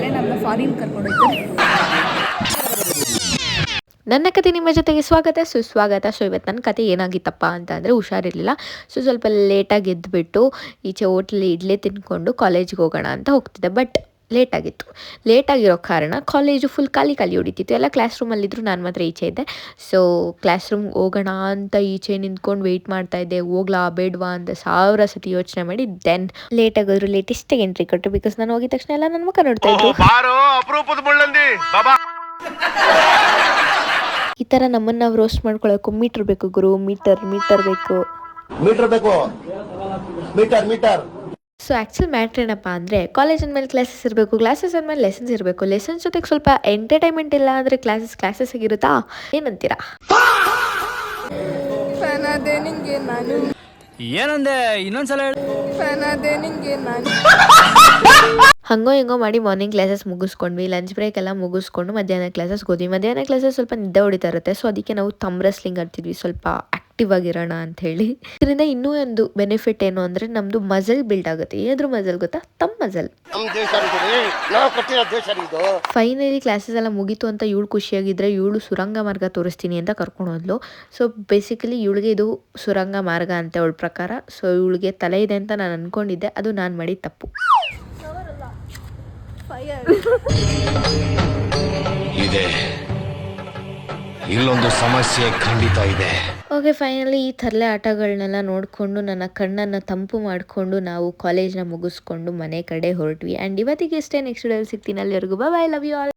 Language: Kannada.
ಅಂದರೆ ನಮ್ಮನ್ನ ಫಾರಿನ್ ಕರ್ಕೊಂಡು ಹೋಗ್ತಾರೆ. ನನ್ನ ಕತೆ ನಿಮ್ಮ ಜೊತೆಗೆ ಸ್ವಾಗತ ಸುಸ್ವಾಗತ. ಸೊ ಇವತ್ತು ನನ್ನ ಕತೆ ಏನಾಗಿತ್ತಪ್ಪ ಅಂತ ಅಂದರೆ ಹುಷಾರಿರಲಿಲ್ಲ. ಸೊ ಸ್ವಲ್ಪ ಲೇಟಾಗಿ ಎದ್ದುಬಿಟ್ಟು ಈಚೆ ಹೋಟ್ಲಲ್ಲಿ ಇಡ್ಲಿ ತಿಂದ್ಕೊಂಡು ಕಾಲೇಜಿಗೆ ಹೋಗೋಣ ಅಂತ ಹೋಗ್ತಿದ್ದೆ. ಬಟ್ ಲೇಟಾಗಿರೋ ಕಾರಣ ಕಾಲೇಜು ಫುಲ್ ಖಾಲಿ ಹೊಡಿತಿತ್ತು. ಎಲ್ಲ ಕ್ಲಾಸ್ ರೂಮಲ್ಲಿದ್ದರು, ನಾನು ಮಾತ್ರ ಈಚೆ ಇದ್ದೆ. ಸೊ ಕ್ಲಾಸ್ ರೂಮ್ಗೆ ಹೋಗೋಣ ಅಂತ ಈಚೆ ನಿಂತ್ಕೊಂಡು ವೆಯ್ಟ್ ಮಾಡ್ತಾಯಿದ್ದೆ. ಹೋಗ್ಲಾ ಬೇಡವಾ ಅಂತ 1000 ಸತಿ ಯೋಚನೆ ಮಾಡಿ ದೆನ್ ಲೇಟಾಗೋದ್ರು ಲೇಟೆಸ್ಟಾಗಿ ಎಂಟ್ರಿ ಕೊಟ್ಟರು. ಬಿಕಾಸ್ ನಾನು ಹೋಗಿದ ತಕ್ಷಣ ಎಲ್ಲ ನನ್ನ ಮುಖ ನೋಡ್ತಾ ಇದ್ರು. ಈ ಥರ ನಮ್ಮನ್ನು ನಾವು ರೋಸ್ಟ್ ಮಾಡ್ಕೊಳ್ಳೋಕ್ಕೂ ಮೀಟರ್ ಬೇಕು ಗುರು, ಮೀಟರ್ ಬೇಕು. ಸೊ ಆ್ಯಕ್ಚುಲಿ ಮ್ಯಾಟ್ರ್ ಏನಪ್ಪ ಅಂದರೆ ಕಾಲೇಜ್ ಅಂದಮೇಲೆ ಕ್ಲಾಸಸ್ ಇರಬೇಕು, ಕ್ಲಾಸಸ್ ಅಂದಮೇಲೆ ಲೆಸನ್ಸ್ ಇರಬೇಕು. ಲೆಸನ್ಸ್ ಜೊತೆಗೆ ಸ್ವಲ್ಪ ಎಂಟರ್ಟೈನ್ಮೆಂಟ್ ಇಲ್ಲ ಅಂದರೆ ಕ್ಲಾಸಸ್ ಆಗಿರುತ್ತಾ? ಏನಂತೀರಾ? ಫ್ಯಾನ್ ಅದೇ ನಿಂಗೆ ನಾನು, ಏನಂದೆ ಇನ್ನೊಂದ್ಸಲ ಫ್ಯಾನ್ ಅದೇ ನಿಂಗೆ ನಾನು. ಹಂಗೋ ಹಿಂಗೋ ಮಾಡಿ ಮಾರ್ನಿಂಗ್ ಕ್ಲಾಸಸ್ ಮುಗಿಸ್ಕೊಂಡ್ವಿ. ಲಂಚ್ ಬ್ರೇಕ್ ಎಲ್ಲ ಮುಗಿಸ್ಕೊಂಡು ಮಧ್ಯಾಹ್ನ ಕ್ಲಾಸಸ್ಗೆ ಹೋದ್ವಿ. ಮಧ್ಯಾಹ್ನ ಕ್ಲಾಸಸ್ ಸ್ವಲ್ಪ ನಿದ್ದೆ ಹೊಡಿತಾ ಇರುತ್ತೆ. ಸೊ ಅದಕ್ಕೆ ನಾವು ತಮ್ ರೆಸ್ಲಿಂಗ್ ಆಡ್ತಿದ್ವಿ, ಸ್ವಲ್ಪ ಆ್ಯಕ್ಟಿವ್ ಆಗಿರೋಣ ಅಂಥೇಳಿ. ಇದರಿಂದ ಇನ್ನೂ ಒಂದು ಬೆನಿಫಿಟ್ ಏನು ಅಂದರೆ ನಮ್ಮದು ಮಸಲ್ ಬಿಲ್ಡ್ ಆಗುತ್ತೆ. ಏನಾದರೂ ಮಸಲ್ ಗೊತ್ತಾ? ತಮ್ಮ ಮಸಲ್. ಫೈನಲಿ ಕ್ಲಾಸಸ್ ಎಲ್ಲ ಮುಗೀತು ಅಂತ ಇವಳು ಖುಷಿಯಾಗಿದ್ದರೆ, ಇವಳು ಸುರಂಗ ಮಾರ್ಗ ತೋರಿಸ್ತೀನಿ ಅಂತ ಕರ್ಕೊಂಡು ಹೋದ್ಲು. ಸೊ ಬೇಸಿಕಲಿ ಇವಳಿಗೆ ಇದು ಸುರಂಗ ಮಾರ್ಗ ಅಂತ ಅವಳ ಪ್ರಕಾರ. ಸೊ ಇವಳಿಗೆ ತಲೆ ಇದೆ ಅಂತ ನಾನು ಅಂದ್ಕೊಂಡಿದ್ದೆ, ಅದು ನಾನು ಮಾಡಿದ ತಪ್ಪು. ಇದೆ ಇಲ್ಲೊಂದು ಸಮಸ್ಯೆ ಖಂಡಿತ ಇದೆ. ಓಕೆ, ಫೈನಲಿ ಈ ಥರಲೆ ಆಟಗಳನ್ನೆಲ್ಲ ನೋಡಿಕೊಂಡು ನನ್ನ ಕಣ್ಣನ್ನು ತಂಪು ಮಾಡಿಕೊಂಡು ನಾವು ಕಾಲೇಜ್ನ ಮುಗಿಸ್ಕೊಂಡು ಮನೆ ಕಡೆ ಹೊರಟ್ವಿ. ಆ್ಯಂಡ್ ಇವತ್ತಿಗೆ ಇಷ್ಟೇ. ನೆಕ್ಸ್ಟ್ ಡೇಲಿ ಸಿಗ್ತೀನಿ. ಅಲ್ಲಿವರೆಗೂ ಬಾಯ್, ಲವ್ ಯು ಆಲ್.